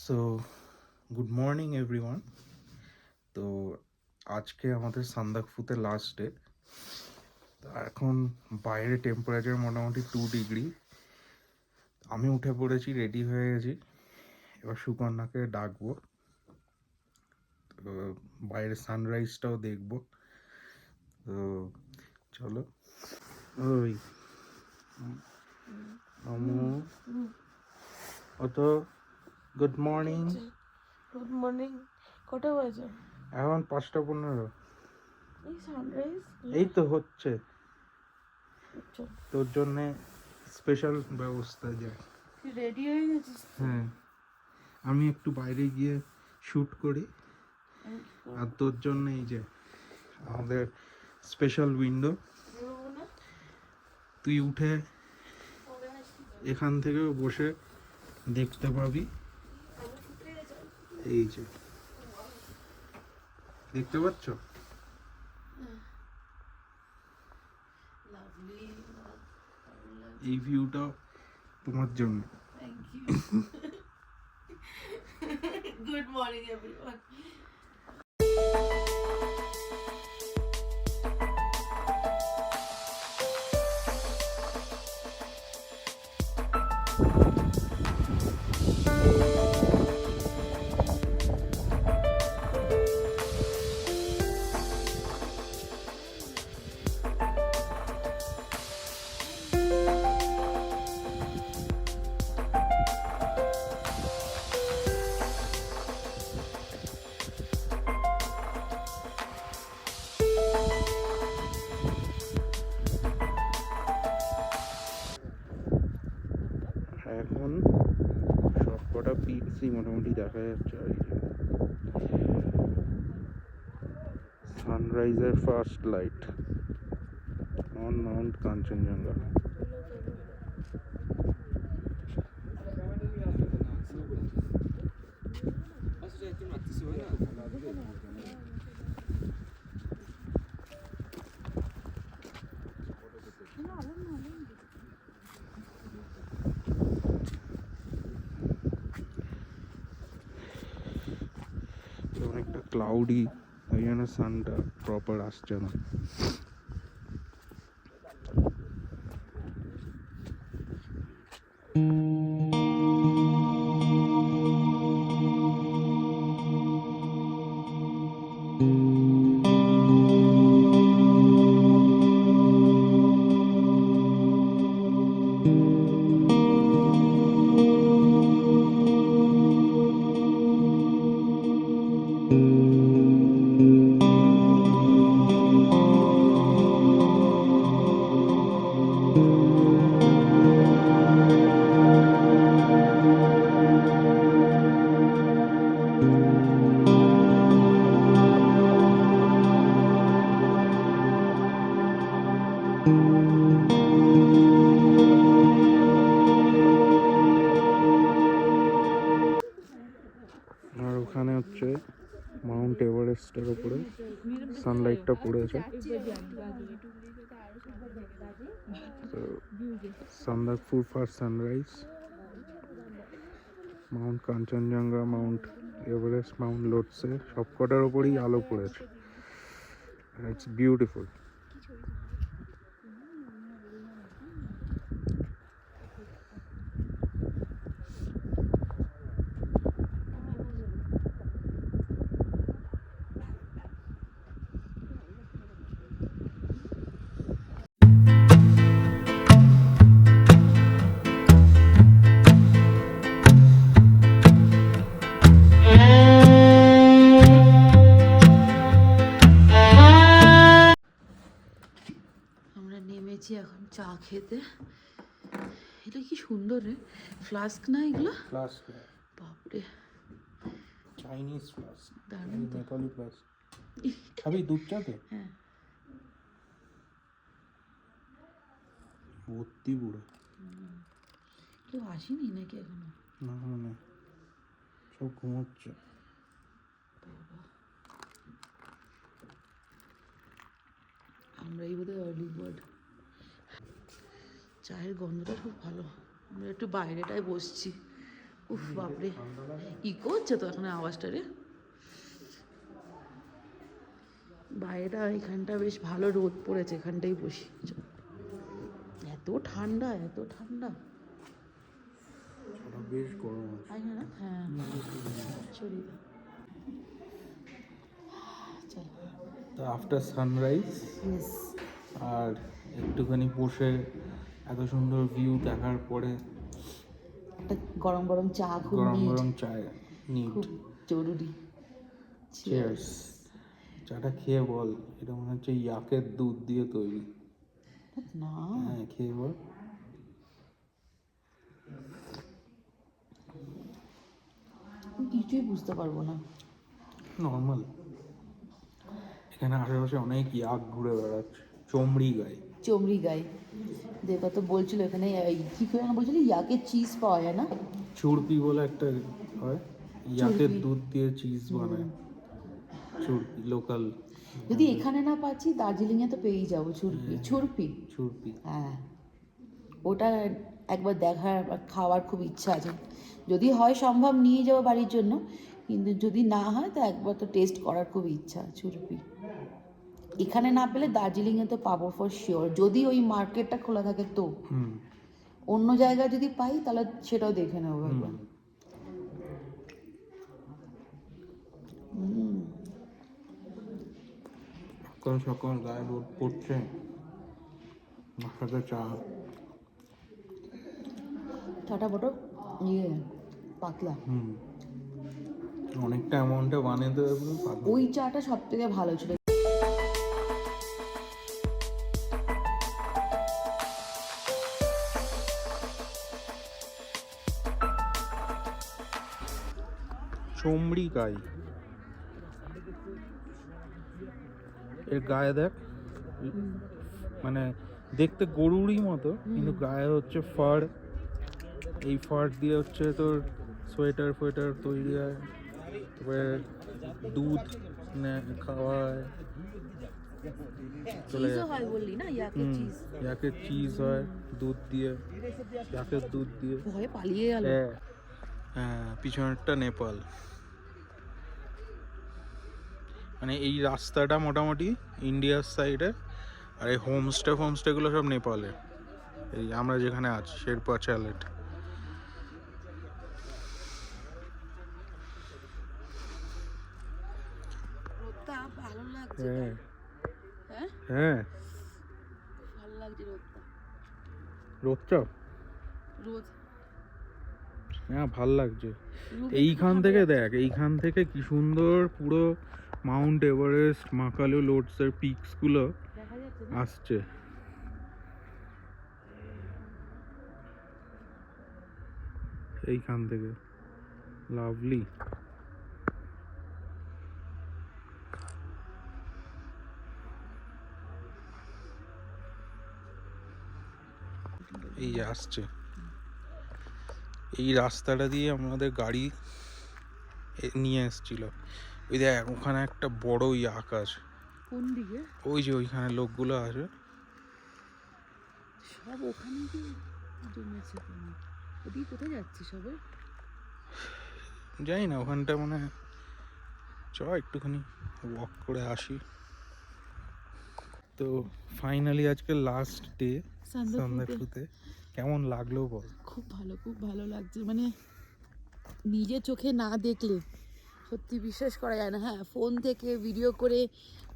So good morning everyone. তো আজকে আমাদের সান্দাকফুতে লাস্ট ডে। তো এখন বাইরে টেম্পারেচার মোটামুটি 2 ডিগ্রি। আমি উঠে পড়েছি, রেডি হয়ে গেছি, এবার সুকন্যাকে ডাকবো। তো বাইরের সানরাইজটাও দেখবো। তো চলো। ওই আমু অত গুড মর্নিং। Good morning. কটা বাজে? এখন 5:15। এই সানরাইজ এই তো হচ্ছে, আচ্ছা, তোর জন্যে স্পেশাল ব্যবস্থা যায়। তুই রেডি হয়ে গেছিস? হ্যাঁ, আমি একটু বাইরে গিয়ে শ্যুট করি, আমি কি করবো? আর তোর জন্য এই যে আমাদের স্পেশাল উইন্ডো। বেরোবো না? তুই উঠে এখান থেকেও বসে দেখতে পাবি। এই যে দেখতে পাচ্ছ, লাভলি। এই ভিউটা তোমার জন্য। Thank you. Good morning everyone. এখন সবকটা পিকসই মোটামুটি দেখা যাচ্ছে। আর সানরাইজের first light on mount Kanchenjunga. অনেকটা ক্লাউডি, ওই জন্য সানটা প্রপার আসছে না। আর ওখানে হচ্ছে মাউন্ট এভারেস্টের উপরে সানলাইটটা পড়েছে। তো Sandakphu first sunrise, mount Kanchenjunga, mount Everest, mount Lhotse সবকটার ওপরেই আলো পড়েছে। It's beautiful. আমরা নেমেছি এখন চা খেতে। এটা কি সুন্দর রে, ফ্লাস্ক না এগুলো? ফ্লাস্ক, বাপরে, চাইনিজ ফ্লাস্ক, দারুণ তো। Metallic flask. খাবি দুধ চাতে? হ্যাঁ, ভর্তি পুরো। কেউ আসেনি নাকি এখনো? না, মানে সব ঘুমোচ্ছে। আমরাই বোধহয় আর্লি বার্ড। চায়ের গন্ধটা খুব ভালো। আমরা একটু বাইরেটায় বসছি, উফ বাপরে, ইকো হচ্ছে তো এখানে আওয়াজটা রে। বাইরেটা এখানটা বেশ ভালো রোদ পড়েছে, এখানটাই বসি। এত ঠান্ডা, এত ঠান্ডা। বেশ গরম আছে। তাই না? হ্যাঁ, সরি। চল। তো আফটার সানরাইজ ইয়েস। আর একটুখানি বসে এত সুন্দর ভিউ দেখার পরে একটা গরম গরম চা খুব গরম need, গরম চায় নিট। খুব জরুরি। চিয়ার্স। চাটা খেয়ে বল, এটা মনে হচ্ছে ইয়াকের দুধ দিয়ে তৈরি। না, হ্যাঁ, খেয়ে বল। আমি কিছুই বুঝতে পারবো না। নর্মাল। এখানে আশেপাশে অনেক ইয়াক ঘুরে বেড়াচ্ছে, চমড়ি গায়ে। চমড়ি গাই দেখা তো বলছিল এখানে কি করে না বলছিল, ইয়াকের চিজ পাওয়া যায় না? চুরপি বলে একটা হয়, ইয়াকের চুরপি। দুধ দিয়ে চিজ বানায়। চুরপি লোকাল। যদি এখানে না পাচ্ছি দার্জিলিংয়ে তো পেয়েই যাবো ছুরপি। ছুরপি, চুরপি। হ্যাঁ, ওটা একবার দেখার আর খাওয়ার খুব ইচ্ছা আছে। যদি হয় সম্ভব নিয়ে যাবো বাড়ির জন্য, কিন্তু যদি না হয় তো একবার তো টেস্ট করার খুব ইচ্ছা ছুরপি। এখানে না পেলে দার্জিলিংয়ে তো পাবো ফর শিওর, যদি ওই মার্কেটটা খোলা থাকে তো। হুম। অন্য জায়গায় যদি পাই তাহলে সেটাও দেখে নেবো একবার। সকাল সকাল গায়ে রোদ পড়ছে, মাথাতে চা। চাটা বটো ইয়ে পাতলা। অনেকটা অ্যামাউন্টে বানাতে হবে। ওই চাটা সব থেকে ভালো ছিল। চমড়ি গাই, এর গায়ে দেখ, মানে দেখতে গরুরই মতো, কিন্তু গায়ে হচ্ছে ফার। এই ফার দিয়ে হচ্ছে তোর সোয়েটার ফোয়েটার তৈরি হয়, তারপরে দুধ খাওয়ায়। চলে চিজও হয় বললি না, ইয়াকের চিজ। ইয়াকের চিজ হয় দুধ দিয়ে, ইয়াকের দুধ দিয়ে। ভয়ে পালিয়ে গেল। হ্যাঁ, পিছনেরটা নেপাল। মানে এই রাস্তাটা মোটামুটি ইন্ডিয়ার সাইডে, আর এই হোমস্টেগুলো সব নেপালে। এই আমরা যেখানে আছি শেরপা চ্যালেট। রোদটা ভালো লাগছে। হ্যাঁ হ্যাঁ, হ্যাঁ, ভালো লাগছে রোদটা। রোদটা রোদ হ্যাঁ ভাল লাগছে। এইখান থেকে দেখ, এইখান থেকে কি সুন্দর পুরো মাউন্ট এভারেস্ট, মাকালু লোডসের পিকসগুলো দেখা যাচ্ছে না? আসছে। এইখান থেকে লাভলি। এই আসছে, এই রাস্তাটা দিয়ে আমাদের গাড়ি নিয়ে এসেছিল। ওই দেখ ওখানে একটা বড় ইয়াক আছে। কোন দিকে? ওই যে ওইখানে লোকগুলো আছে সব ওখানে কি জমেছে কেন? ওদিকে কোথায় যাচ্ছে সবাই? জানি না, ওখানটা মানে চ একটুখানি ওয়াক করে আসি। তো ফাইনালি আজকে লাস্ট ডে সান্দাকফুতে। কেমন লাগলো বল? খুব ভালো, খুব ভালো লাগছে। মানে নিজের চোখে না দেখলে সত্যি বিশ্বাস করা যায় না। হ্যাঁ, ফোন থেকে ভিডিও করে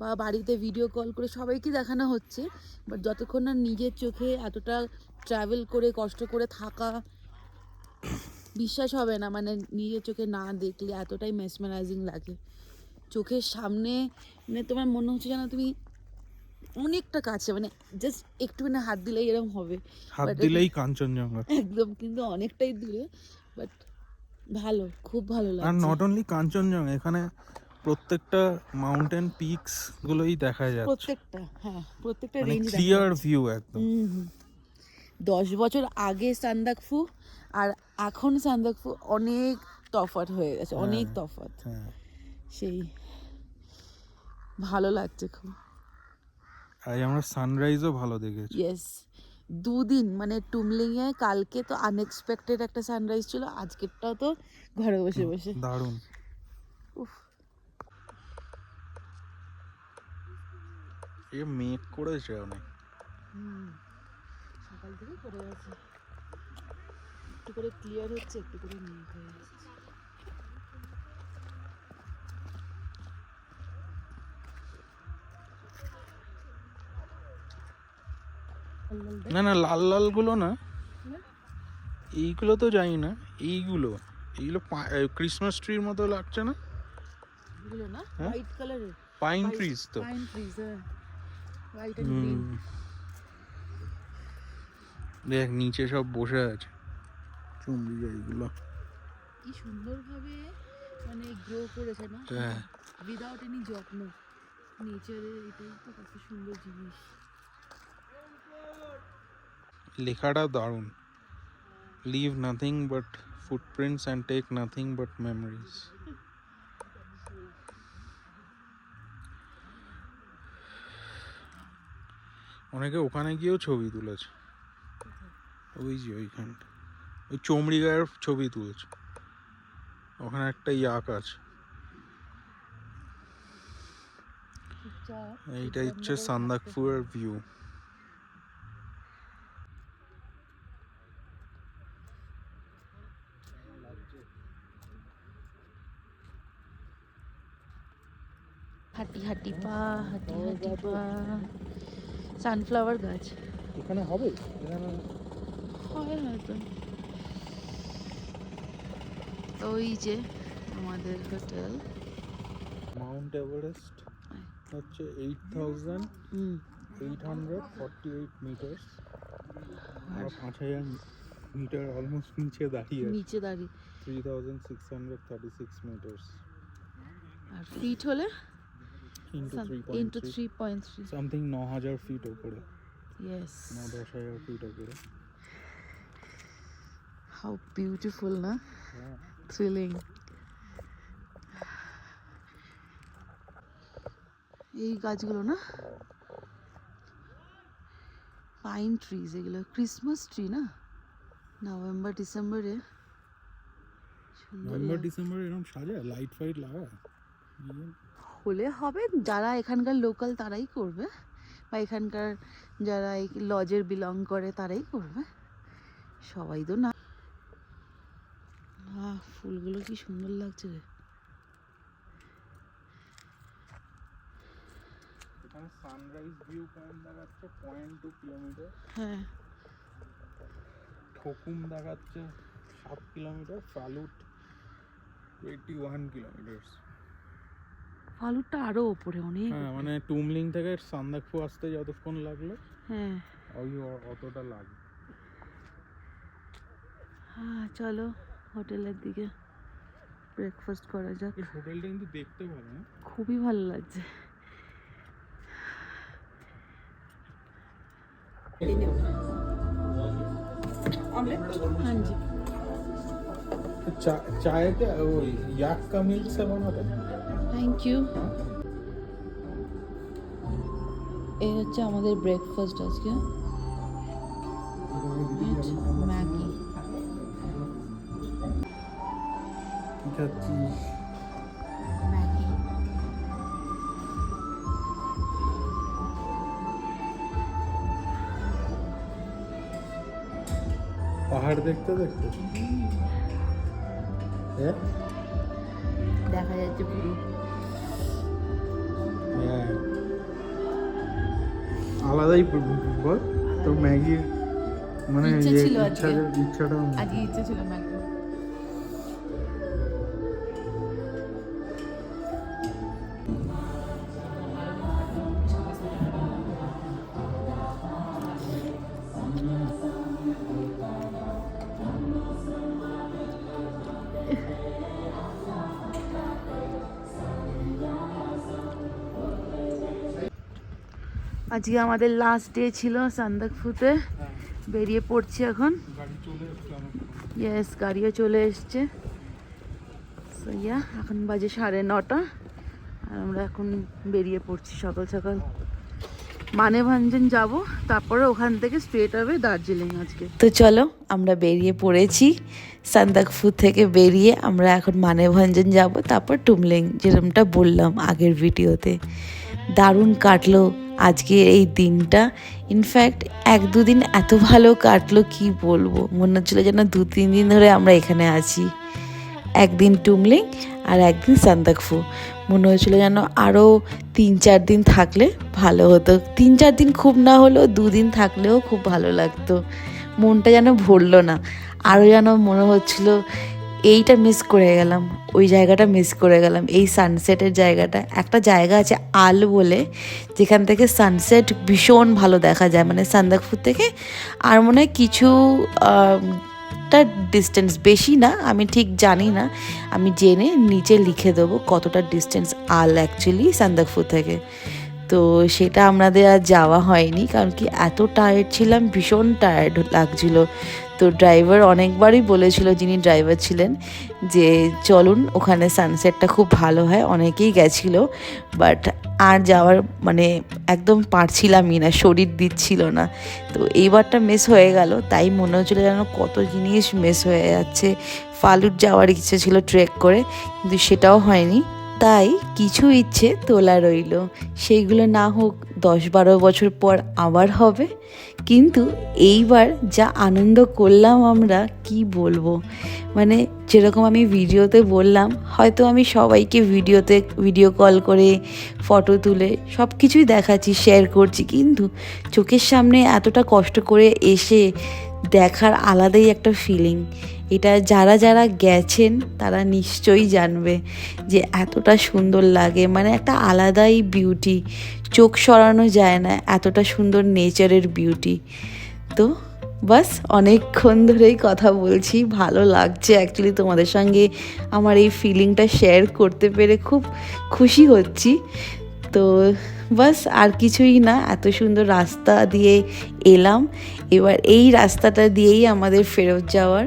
বা বাড়িতে ভিডিও কল করে সবাইকে দেখানো হচ্ছে, বাট যতক্ষণ না নিজের চোখে এতটা ট্রাভেল করে কষ্ট করে থাকা, বিশ্বাস হবে না। মানে নিজের চোখে না দেখলে এতটাই মেসমেরাইজিং লাগে। চোখের সামনে মানে তোমার মনে হচ্ছে যেন তুমি অনেকটা কাছে, মানে জাস্ট একটুখানি হাত দিলেই এরকম হবে, হাত দিলেই কাঞ্চনজঙ্ঘা একদম, কিন্তু অনেকটাই দূরে। বাট ভালো, খুব ভালো আর লাগছে। নট অনলি কাঞ্চনজঙ্ঘা, এখানে প্রত্যেকটা মাউন্টেন পিকস গুলোই দেখা যাচ্ছে, প্রত্যেকটা, হ্যাঁ, প্রত্যেকটা মানে রেঞ্জ ক্লিয়ার ভিউ একদম। 10 বছর আগে সান্দাকফু আর এখন সান্দাকফু অনেক তফাৎ হয়ে গেছে, অনেক তফাৎ। হ্যাঁ, সেই ভালো লাগছে খুব। আর আমরা সানরাইজও ভালো দেখেছি। ইয়েস, দুদিন মানে টুমলিংয়ে কালকে তো আনএক্সপেক্টেড একটা সানরাইজ ছিল, আজকেরটাও তো ঘরে বসে বসে। দারুণ। উফ, এ মেঘ করেছে অনেক। সকাল থেকে করে আছে, একটু করে ক্লিয়ার হচ্ছে, একটু করে মেঘ হয়ে আসছে। না না, লাল লাল গুলো না, এইগুলো তো জানি না, এইগুলো এইগুলো ক্রিসমাস ট্রির মতো লাগছে না? এগুলো না হ্যাঁ? হোয়াইট কালারের পাইন ট্রিজ তো। পাইন ট্রিজ, হ্যাঁ, হোয়াইট এন্ড গ্রিন। দেখ নিচে সব বসে আছে চুমড়ি এইগুলো। কি সুন্দরভাবে মানে গ্রো করেছে না, হ্যাঁ। উইদাউট এনি যত্ন। নেচারের এটাই তো কত সুন্দর জিনিস। লেখাটা দারুণ, leave nothing but footprints and take nothing but memories. অনেকে ওখানে গিয়েও ছবি তুলেছে, ওই যে ওইখানটা ওই চমড়ি গায়ের ছবি তুলেছে, ওখানে একটা ইয়াক আছে। এইটা হচ্ছে সান্দাকফুর ভিউ। হাঁটি হাঁটি পা, হাঁটি হাঁটি পা। সানফ্লাওয়ার গাছ এখানে হবে, এখানে হয় হয়তো। ওই যে আমাদের হোটেল, মাউন্ট এভারেস্ট হচ্ছে 8,848 মিটার্স। আর 5,000 মিটার অলমোস্ট নিচে দাঁড়িয়ে আছে। নিচে দাঁড়িয়ে 3,636 মিটার্স আর ফিট হলে ইন্টু 3.3 সামথিং 9,000 ফিট ওপরে, ইয়েস। 9-10,000 ফিট ওপরে। হাউ বিউটিফুল না, হ্যাঁ। থ্রিলিং। এই গাছগুলো না পাইন ট্রিজ, এগুলো ক্রিসমাস ট্রি না, নভেম্বর ডিসেম্বরে নভেম্বর ডিসেম্বরে এরকম সাজায়, লাইট ফাইট লাগায় হলে হবে। যারা এখানকার লোকাল তারাই করবে, বা এখানকার যারা এই লজের বিলং করে তারাই করবে, সবাই তো না। ফুলগুলো কি সুন্দর লাগছে রে। এখানে সানরাইজ ভিউ পয়েন্ট দেখাচ্ছে 0.2 কিলোমিটার। হ্যাঁ, ঠকুম দেখাচ্ছে 7 কিলোমিটার, ফালুট 21 কিলোমিটার। ফালুটটা আরো ওপরে অনেক। হ্যাঁ মানে টুমলিং থেকে সান্দাকফু আসতে যতক্ষণ লাগলো, হ্যাঁ ওই অতটা লাগে। হ্যাঁ, চলো হোটেলের দিকে ব্রেকফাস্ট করা যাক। এই হোটেলটা কিন্তু দেখতে ভালো না? খুবই ভালো লাগছে। हाँ जी, चाय क्या वो याक का मिल्क से बना था। Thank you. এই হচ্ছে আমাদের ব্রেকফাস্ট আজকে, ম্যাগি। কি খাচ্ছিস? ম্যাগি। পাহাড় দেখতে দেখতে দেখা যাচ্ছে পুরো। হ্যাঁ আলাদাই বল তো ম্যাগির মানে ইচ্ছে ছিল আজকে। ইচ্ছাটা আজকে ইচ্ছে ছিল ম্যাগি। আজকে আমাদের লাস্ট ডে ছিল সান্দাকফুতে, বেরিয়ে পড়ছি এখন। ইয়েস, গাড়িও চলে এসছে। সইয়া এখন বাজে 9:30 আর আমরা এখন বেরিয়ে পড়ছি সকাল সকাল। মানেভঞ্জন যাব, তারপরে ওখান থেকে স্ট্রেট হবে দার্জিলিং আজকে। তো চলো আমরা বেরিয়ে পড়েছি। সান্দাকফু থেকে বেরিয়ে আমরা এখন মানেভঞ্জন যাব, তারপর টুমলিং, যেরকমটা বললাম আগের ভিডিওতে। দারুণ কাটলো আজকে এই দিনটা। ইনফ্যাক্ট 1-2 দিন এত ভালো কাটলো কি বলবো, মনে হচ্ছিলো যেন 2-3 দিন ধরে আমরা এখানে আছি। একদিন টুমলিং আর একদিন সান্দাকফু, মনে হয়েছিল যেন আরও 3-4 দিন থাকলে ভালো হতো। 3-4 দিন খুব না হলেও 2 দিন থাকলেও খুব ভালো লাগতো, মনটা যেন ভরলো না। আরও যেন মনে হচ্ছিল এইটা মিস করে গেলাম, ওই জায়গাটা মিস করে গেলাম, এই সানসেটের জায়গাটা। একটা জায়গা আছে আল বলে, যেখান থেকে সানসেট ভীষণ ভালো দেখা যায়, মানে সান্দাকফু থেকে আর মনে হয় কিছু টা ডিস্টেন্স, বেশি না, আমি ঠিক জানি না, আমি জেনে নিচে লিখে দেবো কতটা ডিস্টেন্স আল অ্যাকচুয়ালি সান্দাকফু থেকে। তো সেটা আমাদের আর যাওয়া হয়নি, কারণ কি এত টায়ার্ড ছিলাম, ভীষণ টায়ার্ড লাগছিল। তো ড্রাইভার অনেকবারই বলেছিল, যিনি ড্রাইভার ছিলেন, যে চলুন ওখানে সানসেটটা খুব ভালো হয়, অনেকেই গেছিলো, বাট আর যাওয়ার মানে একদম পারছিলামই না, শরীর দিচ্ছিল না। তো এইবারটা মিস হয়ে গেল, তাই মনে হচ্ছিলো যেন কত জিনিস মিস হয়ে যাচ্ছে। ফালুট যাওয়ার ইচ্ছে ছিল ট্রেক করে, কিন্তু সেটাও হয়নি। তাই কিছু ইচ্ছে তোলা রইল, সেইগুলো না হোক 10-12 বছর পর আবার হবে। কিন্তু এইবার যা আনন্দ করলাম আমরা, কি বলবো, মানে যেরকম আমি ভিডিওতে বললাম, হয়তো আমি সবাইকে ভিডিও কল করে ফটো তুলে সব কিছুই দেখাচ্ছি, শেয়ার করছি, কিন্তু চোখের সামনে এতটা কষ্ট করে এসে দেখার আলাদাই একটা ফিলিং। এটা যারা যারা গেছেন তারা নিশ্চয়ই জানবে যে এতটা সুন্দর লাগে, মানে একটা আলাদাই বিউটি, চোখ সরানো যায় না, এতটা সুন্দর নেচারের বিউটি। তো বাস অনেকক্ষণ ধরেই কথা বলছি, ভালো লাগছে অ্যাকচুয়ালি তোমাদের সঙ্গে আমার এই ফিলিংটা শেয়ার করতে পেরে খুব খুশি হচ্ছি। তো বাস আর কিছুই না, এত সুন্দর রাস্তা দিয়ে এলাম, এবার এই রাস্তাটা দিয়েই আমাদের ফেরত যাওয়ার।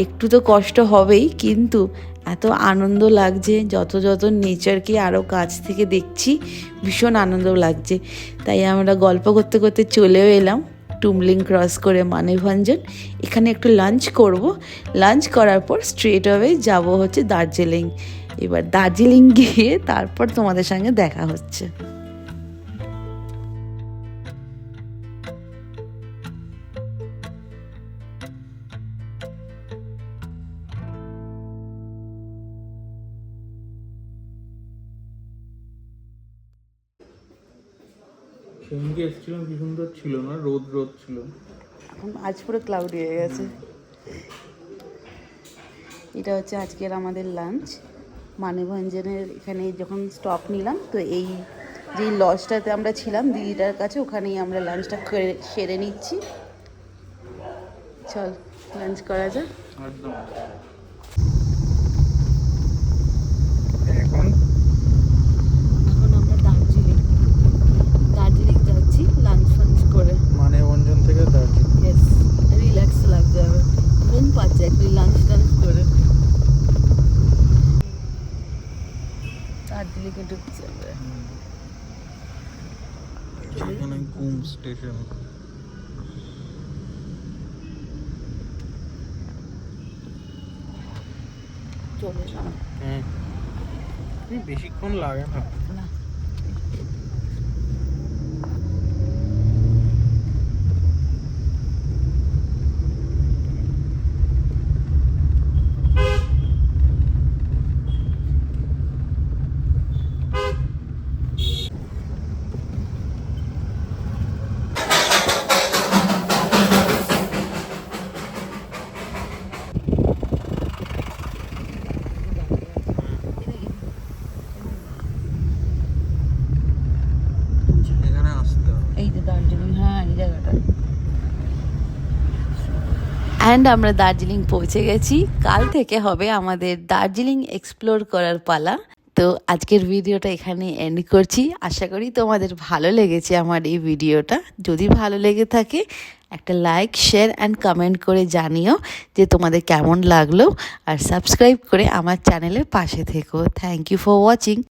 একটু তো কষ্ট হবেই, কিন্তু এত আনন্দ লাগছে, যত যত নেচারকে আরও কাছ থেকে দেখছি, ভীষণ আনন্দ লাগছে। তাই আমরা গল্প করতে করতে চলেও এলাম টুমলিং ক্রস করে মানেভঞ্জন। এখানে একটু লাঞ্চ করব, লাঞ্চ করার পর স্ট্রেট অ্যাওয়ে যাব হচ্ছে দার্জিলিং। এবার দার্জিলিং গিয়ে তারপর তোমাদের সঙ্গে দেখা হচ্ছে। সেদিনকে এসেছিলাম, কি সুন্দর ছিল না, রোদ রোদ ছিল, এখন আজ পুরো ক্লাউডি হয়ে গেছে। এটা হচ্ছে আজকের আমাদের লাঞ্চ মানেভঞ্জনের এখানে। যখন স্টপ নিলাম, তো এই যে লজটাতে আমরা ছিলাম দিদিটার কাছে, ওখানেই আমরা লাঞ্চটা সেরে নিচ্ছি। চল লাঞ্চ করা যাক। একদম। এখন আমরা দার্জিলিং যাচ্ছি লাঞ্চ ফাঞ্চ করে, মানেভঞ্জন থেকে দার্জিলিং। ইয়েস, রিল্যাক্স লাগবে, আবার ঘুম পাচ্ছে একটু লাঞ্চ টাঞ্চ করে। দার্জিলিংয়ে ঢুকছি আমরা। এখানে ঘুম স্টেশন। চলে এলাম। হ্যাঁ, বেশিক্ষণ লাগে না। না, এখানে আসতে হবে। এই যে দার্জিলিং, হ্যাঁ এই জায়গাটা। অ্যান্ড আমরা দার্জিলিং পৌঁছে গেছি। কাল থেকে হবে আমাদের দার্জিলিং এক্সপ্লোর করার পালা। তো আজকের ভিডিওটা এখানে এন্ড করছি। আশা করি তোমাদের ভালো লেগেছে আমার এই ভিডিওটা। যদি ভালো লেগে থাকে একটা লাইক, শেয়ার অ্যান্ড কমেন্ট করে জানিও যে তোমাদের কেমন লাগলো, আর সাবস্ক্রাইব করে আমার চ্যানেলের পাশে থেকো। Thank you for watching.